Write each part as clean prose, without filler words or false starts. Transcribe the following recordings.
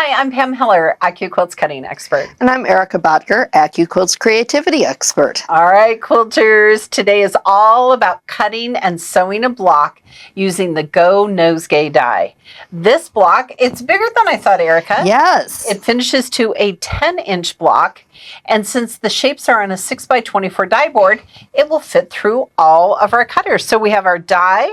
Hi, I'm Pam Heller, AccuQuilt's cutting expert. And I'm Erica Bodker, AccuQuilt's creativity expert. All right, quilters, today is all about cutting and sewing a block using the Go Nosegay die. This block, it's bigger than I thought, Erica. Yes. It finishes to a 10-inch block, and since the shapes are on a 6x24 die board, it will fit through all of our cutters. So we have our die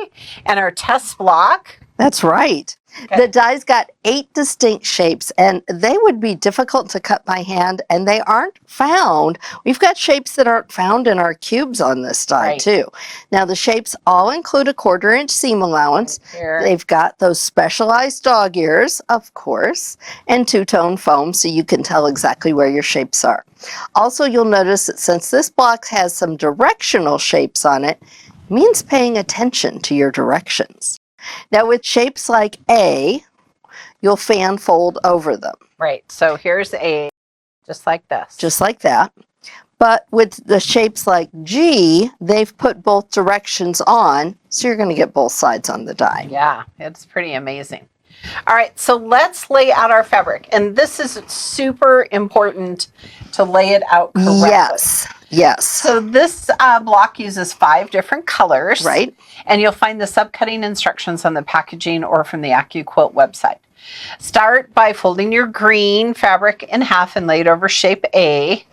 and our test block. That's right. Okay. The die's got 8 distinct shapes, and they would be difficult to cut by hand, and they aren't found. We've got shapes that aren't found in our cubes on this die, too. Now, the shapes all include a 1/4-inch seam allowance. They've got those specialized dog ears, of course, and two-tone foam, so you can tell exactly where your shapes are. Also, you'll notice that since this block has some directional shapes on it, it means paying attention to your directions. Now with shapes like A, you'll fan fold over them. Right, so here's A, just like this. Just like that. But with the shapes like G, they've put both directions on, so you're going to get both sides on the die. Yeah, it's pretty amazing. All right, so let's lay out our fabric. And this is super important to lay it out correctly. Yes, yes. So this block uses 5 different colors. Right. And you'll find the subcutting instructions on the packaging or from the AccuQuilt website. Start by folding your green fabric in half and lay it over shape A.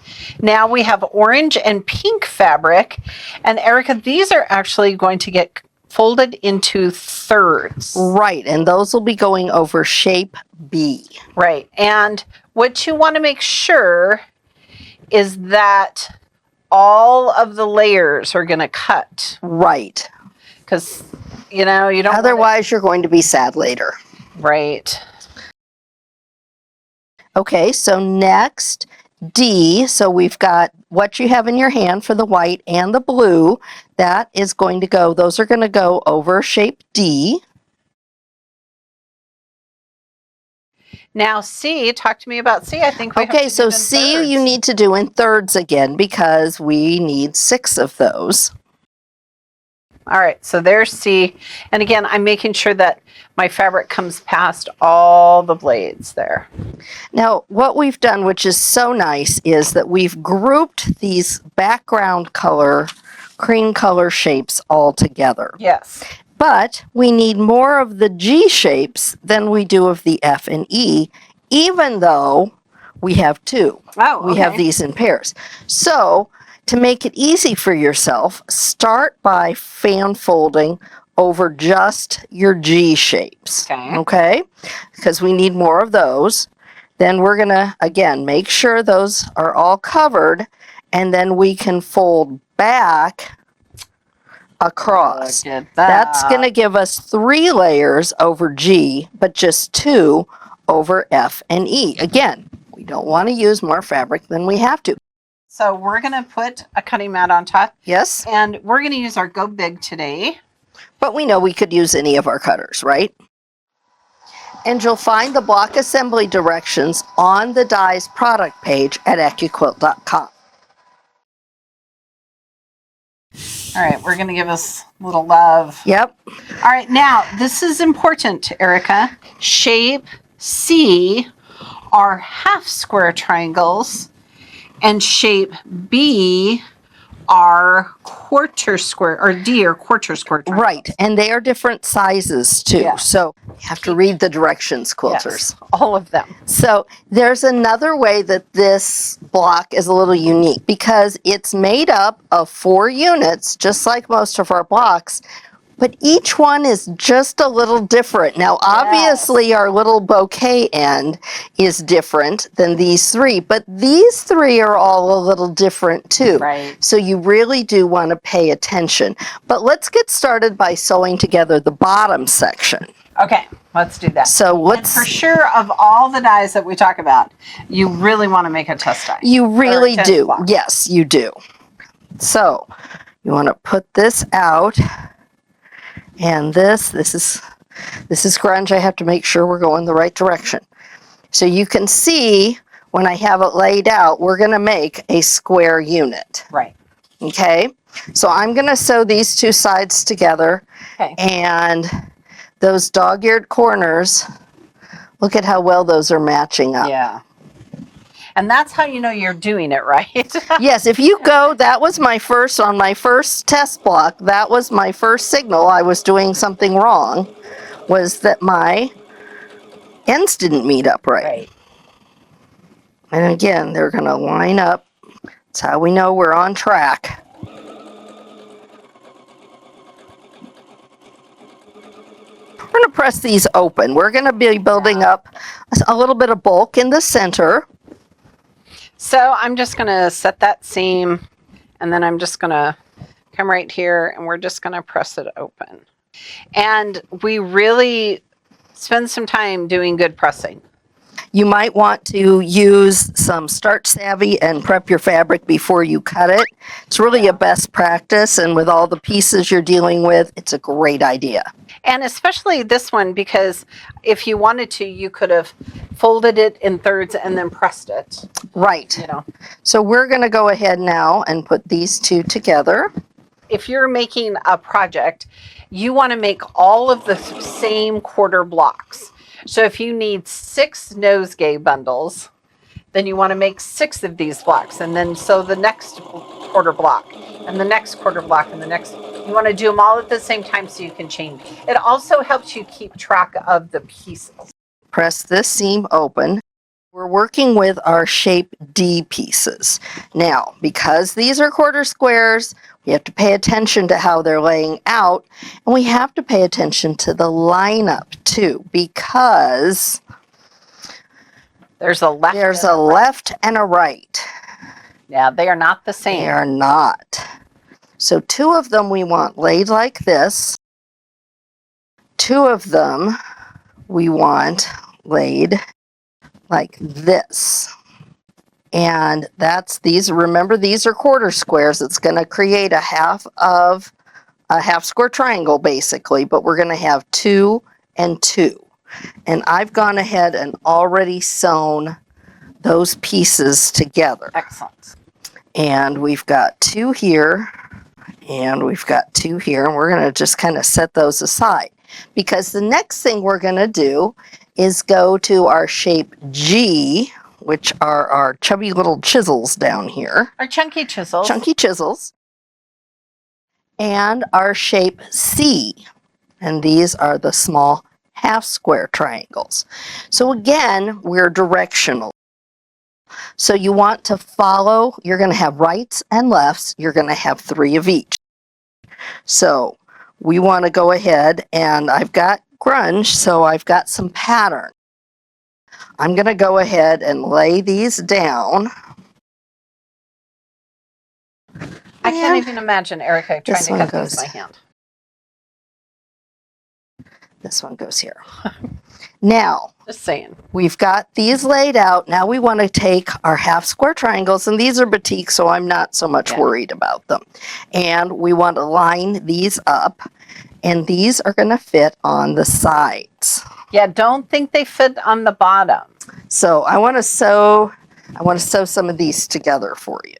Now we have orange and pink fabric. And Erica, these are actually going to get folded into thirds. Right, and those will be going over shape B. Right, and what you want to make sure is that all of the layers are going to cut. Right. Because, you know, you don't otherwise you're going to be sad later. Right. Okay, so next, D, so we've got what you have in your hand for the white and the blue. That is going to go, those are going to go over shape D. Now C, talk to me about C. I think we have okay, to so do C thirds. You need to do in thirds again because we need 6 of those. All right, so there's C. And again, I'm making sure that my fabric comes past all the blades there. Now, what we've done, which is so nice, is that we've grouped these background color, cream color shapes all together. Yes. But we need more of the G shapes than we do of the F and E, even though we have 2. Oh, okay. We have these in pairs. So, to make it easy for yourself, start by fan folding over just your G shapes. Okay? Because we need more of those. Then we're going to, again, make sure those are all covered, and then we can fold back across. Look at that. That's going to give us 3 layers over G, but just 2 over F and E. Again, we don't want to use more fabric than we have to. So we're going to put a cutting mat on top. Yes. And we're going to use our Go Big today. But we know we could use any of our cutters, right? And you'll find the block assembly directions on the die's product page at AccuQuilt.com. All right, we're going to give us a little love. Yep. All right, now this is important, Erica. Shape C are half square triangles, and shape B are quarter square, or D are quarter square triangles. Right, and they are different sizes too. Yeah. So you have to read the directions, quilters. Yes, all of them. So there's another way that this block is a little unique because it's made up of 4 units, just like most of our blocks, but each one is just a little different. Now, obviously, our little bouquet end is different than these 3, but these 3 are all a little different too. Right. So you really do want to pay attention. But let's get started by sewing together the bottom section. Okay, let's do that. So let's... And for sure, of all the dies that we talk about, you really want to make a test die. You really do. Block. Yes, you do. So you want to put this out. And this is grunge. I have to make sure we're going the right direction. So you can see when I have it laid out, we're going to make a square unit. Right. Okay. So I'm going to sew these 2 sides together. Okay. And those dog-eared corners Look at how well those are matching up. Yeah. And that's how you know you're doing it right. Yes, if you go, that was my first, on my first test block, that was my first signal I was doing something wrong, was that my ends didn't meet up right. Right. And again, they're going to line up. That's how we know we're on track. We're going to press these open. We're going to be building up a little bit of bulk in the center. So I'm just going to set that seam, and then I'm just going to come right here, and we're just going to press it open. And we really spend some time doing good pressing. You might want to use some Start Savvy and prep your fabric before you cut it. It's really a best practice, and with all the pieces you're dealing with, it's a great idea. And especially this one, because if you wanted to, you could have folded it in thirds and then pressed it. Right. You know. So we're going to go ahead now and put these two together. If you're making a project, you want to make all of the same quarter blocks. So if you need 6 Nosegay bundles, then you want to make 6 of these blocks. And then so the next quarter block and the next quarter block and the next, you want to do them all at the same time so you can change. It also helps you keep track of the pieces. Press this seam open. We're working with our shape D pieces. Now, because these are quarter squares, we have to pay attention to how they're laying out, and we have to pay attention to the lineup too, because there's a left and a right. Yeah, they are not the same. They are not. So 2 of them we want laid like this. 2 of them we want laid like this. And that's these, remember these are quarter squares. It's going to create a half square triangle basically, but we're going to have 2 and 2. And I've gone ahead and already sewn those pieces together. Excellent. And we've got 2 here, and we've got 2 here, and we're going to just kind of set those aside, because the next thing we're going to do is go to our shape G, which are our chubby little chisels down here. Our chunky chisels. Chunky chisels. And our shape C. And these are the small half square triangles. So again, we're directional. So you want to follow, you're going to have rights and lefts. You're going to have 3 of each. So we want to go ahead, and I've got grunge, so I've got some pattern. I'm going to go ahead and lay these down. I can't even imagine Erica trying to cut these by hand. This one goes here. Now, just saying, we've got these laid out. Now we want to take our half square triangles, and these are batik, so I'm not so much worried about them. And we want to line these up, and these are going to fit on the sides. Yeah, don't think they fit on the bottom. So I want to sew some of these together for you.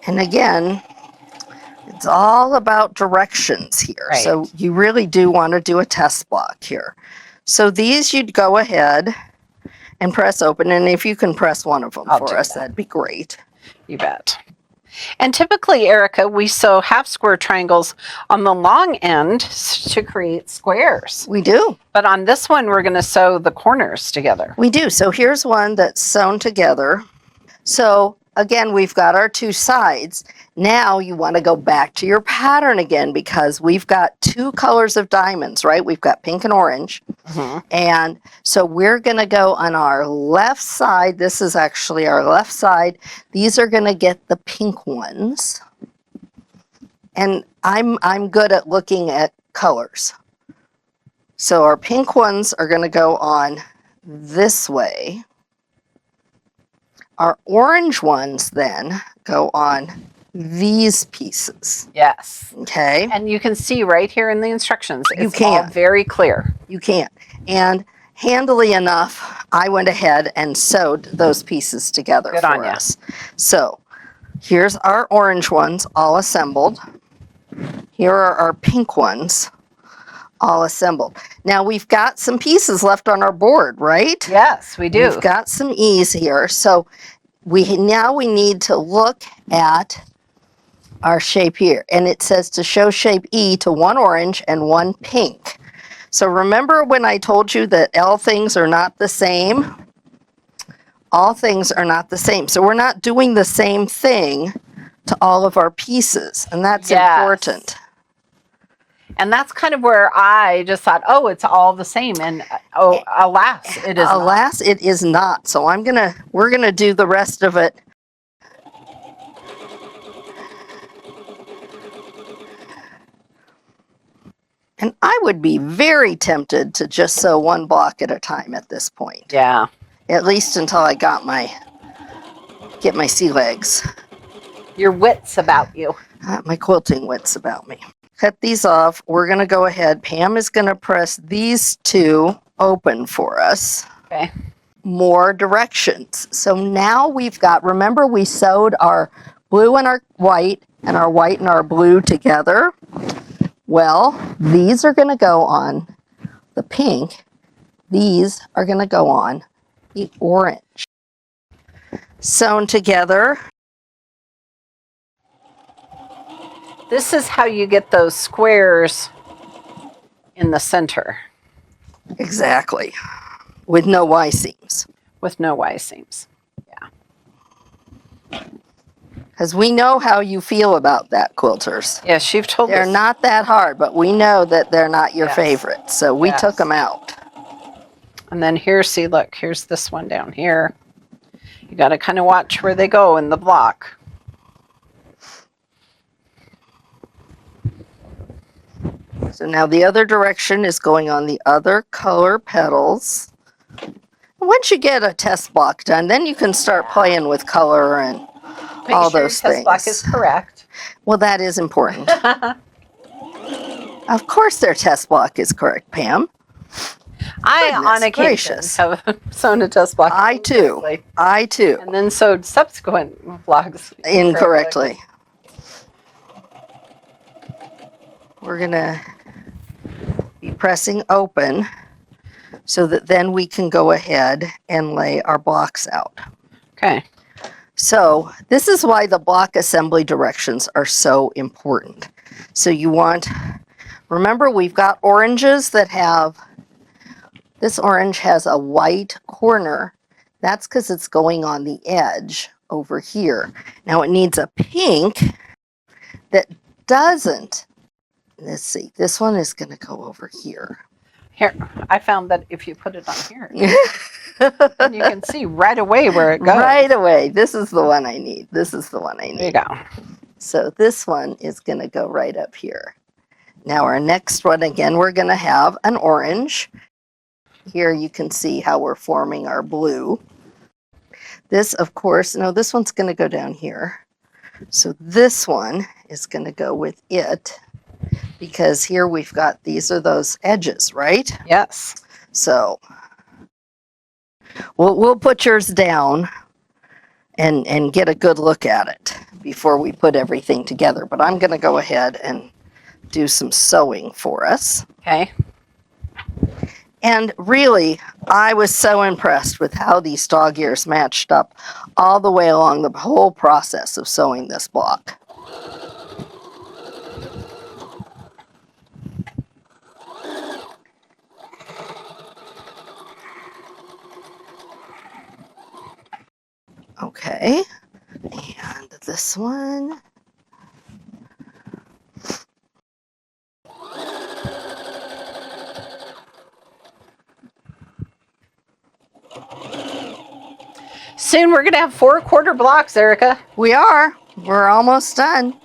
And again, it's all about directions here. Right. So you really do want to do a test block here. So these you'd go ahead and press open. And if you can press one of them for us, that'd be great. You bet. And typically, Erica, we sew half square triangles on the long end to create squares. We do. But on this one, we're going to sew the corners together. We do. So here's one that's sewn together. So again, we've got our 2 sides. Now you want to go back to your pattern again, because we've got 2 colors of diamonds, right? We've got pink and orange. And so we're going to go on our left side. This is actually our left side. These are going to get the pink ones. And I'm good at looking at colors. So our pink ones are going to go on this way. Our orange ones then go on these pieces. Yes. Okay. And you can see right here in the instructions, You it's all can. very clear. You can't. And handily enough, I went ahead and sewed those pieces together Good on for ya. us. So here's our orange ones all assembled. Here are our pink ones all assembled. Now we've got some pieces left on our board, right? Yes, we do. We've got some E's here. So we need to look at our shape here. And it says to show shape E to one orange and one pink. So remember when I told you that all things are not the same? All things are not the same. So we're not doing the same thing to all of our pieces. And that's important. And that's kind of where I just thought, oh, it's all the same. And oh, alas, it is Alas, it is not. So we're gonna do the rest of it. And I would be very tempted to just sew one block at a time at this point. Yeah. At least until I get my sea legs. Your wits about you. My quilting wits about me. Cut these off. We're going to go ahead. Pam is going to press these two open for us. Okay. More directions. So now we've got, remember we sewed our blue and our white and our blue together? Well, these are going to go on the pink. These are going to go on the orange. Sewn together. This is how you get those squares in the center. Exactly. With no Y seams. With no Y seams. Yeah. Because we know how you feel about that, quilters. Yes, you've told They're us. not that hard, but we know that they're not your Yes. favorite. So we Yes. took them out. And then here, see, look, here's this one down here. You got to kind of watch where they go in the block. So now the other direction is going on the other color petals. Once you get a test block done, then you can start playing with color and Make all sure those your test things. block is correct. Well, that is important. Of course their test block is correct, Pam. I, Goodness on occasion, gracious. have sewn a test block. I too. incorrectly, I too. And then sewed subsequent blocks Incorrectly. We're going to be pressing open so that then we can go ahead and lay our blocks out. Okay. So this is why the block assembly directions are so important. So you want, remember we've got oranges that have, this orange has a white corner. That's because it's going on the edge over here. Now it needs a pink that doesn't. Let's see, this one is going to go over here. Here, I found that if you put it on here, then you can see right away where it goes. Right away. This is the one I need. This is the one I need. There you go. So this one is going to go right up here. Now our next one, again, we're going to have an orange. Here you can see how we're forming our blue. This, of course, no, this one's going to go down here. So this one is going to go with it. Because here we've got, these are those edges, right? Yes. So we'll put yours down and get a good look at it before we put everything together. But I'm going to go ahead and do some sewing for us. Okay. And really, I was so impressed with how these dog ears matched up all the way along the whole process of sewing this block. Okay, and this one. Soon we're going to have 4/4 blocks, Erica. We are. We're almost done.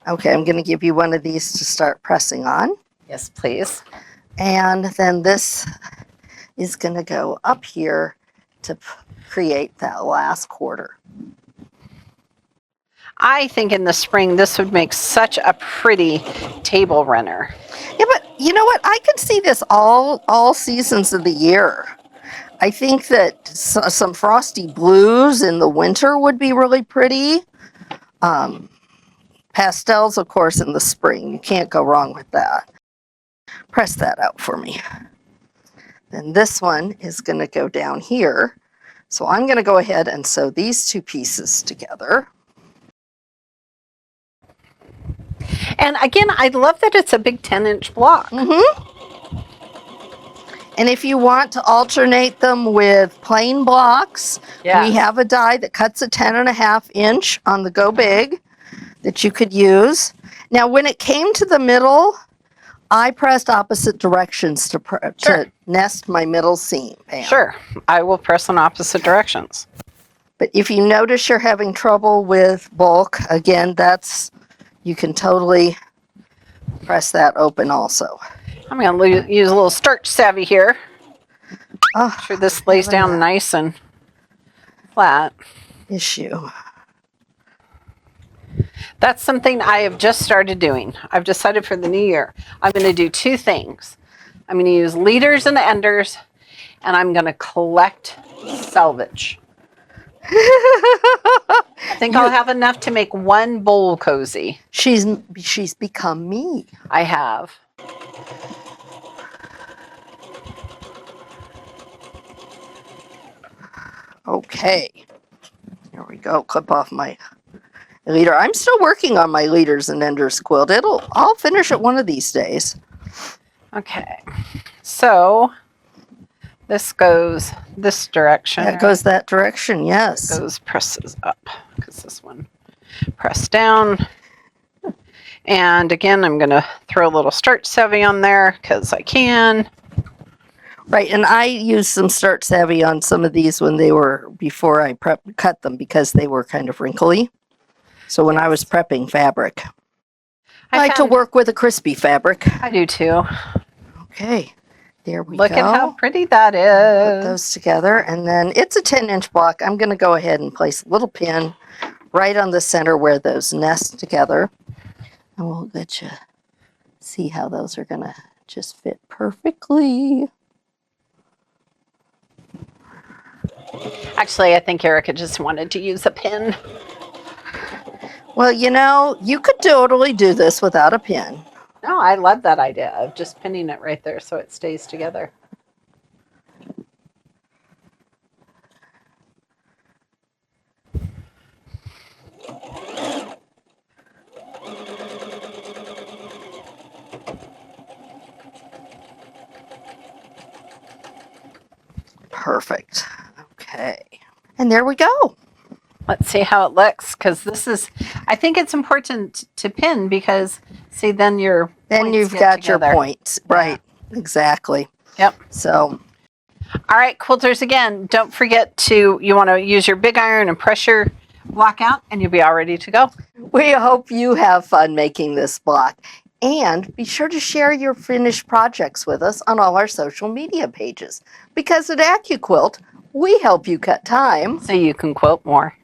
Okay, I'm going to give you one of these to start pressing on. Yes, please. And then this is going to go up here to create that last quarter. I think in the spring this would make such a pretty table runner. Yeah, but you know what? I could see this all seasons of the year. I think that some frosty blues in the winter would be really pretty. Pastels, of course, in the spring. You can't go wrong with that. Press that out for me. Then this one is going to go down here. So I'm going to go ahead and sew these two pieces together. And again, I love that it's a big 10-inch block. Mm-hmm. And if you want to alternate them with plain blocks, we have a die that cuts a 10.5 inch on the Go Big that you could use. Now, when it came to the middle, I pressed opposite directions to nest my middle seam, Pam. Sure, I will press in opposite directions. But if you notice you're having trouble with bulk, again, you can totally press that open also. I'm going to use a little starch savvy here. Oh, Make sure this lays down nice and flat. Issue. That's something I have just started doing. I've decided for the new year, I'm going to do two things. I'm going to use leaders and enders, and I'm going to collect salvage. I think I'll have enough to make one bowl cozy. She's become me. I have. Okay. Here we go. Clip off my leader. I'm still working on my leaders and enders quilt. I'll finish it one of these days. Okay. So this goes this direction. That goes that direction, yes. Goes presses up because this one press down. And again, I'm going to throw a little starch savvy on there because I can. Right, and I used some starch savvy on some of these before I cut them because they were kind of wrinkly. So when I was prepping fabric, I like to work with a crispy fabric. I do too. Okay, there we go. Look at how pretty that is. Put those together, and then it's a 10-inch block. I'm going to go ahead and place a little pin right on the center where those nest together. And we'll let you see how those are going to just fit perfectly. Actually, I think Erica just wanted to use a pin. Well, you could totally do this without a pin. No, I love that idea of just pinning it right there so it stays together. Perfect. Okay. And there we go. Let's see how it looks, because I think it's important to pin because, see, then you've got your points. Right. Yeah. Exactly. Yep. So. All right, quilters, again, don't forget you want to use your big iron and pressure block out, and you'll be all ready to go. We hope you have fun making this block. And be sure to share your finished projects with us on all our social media pages. Because at AccuQuilt, we help you cut time so you can quilt more.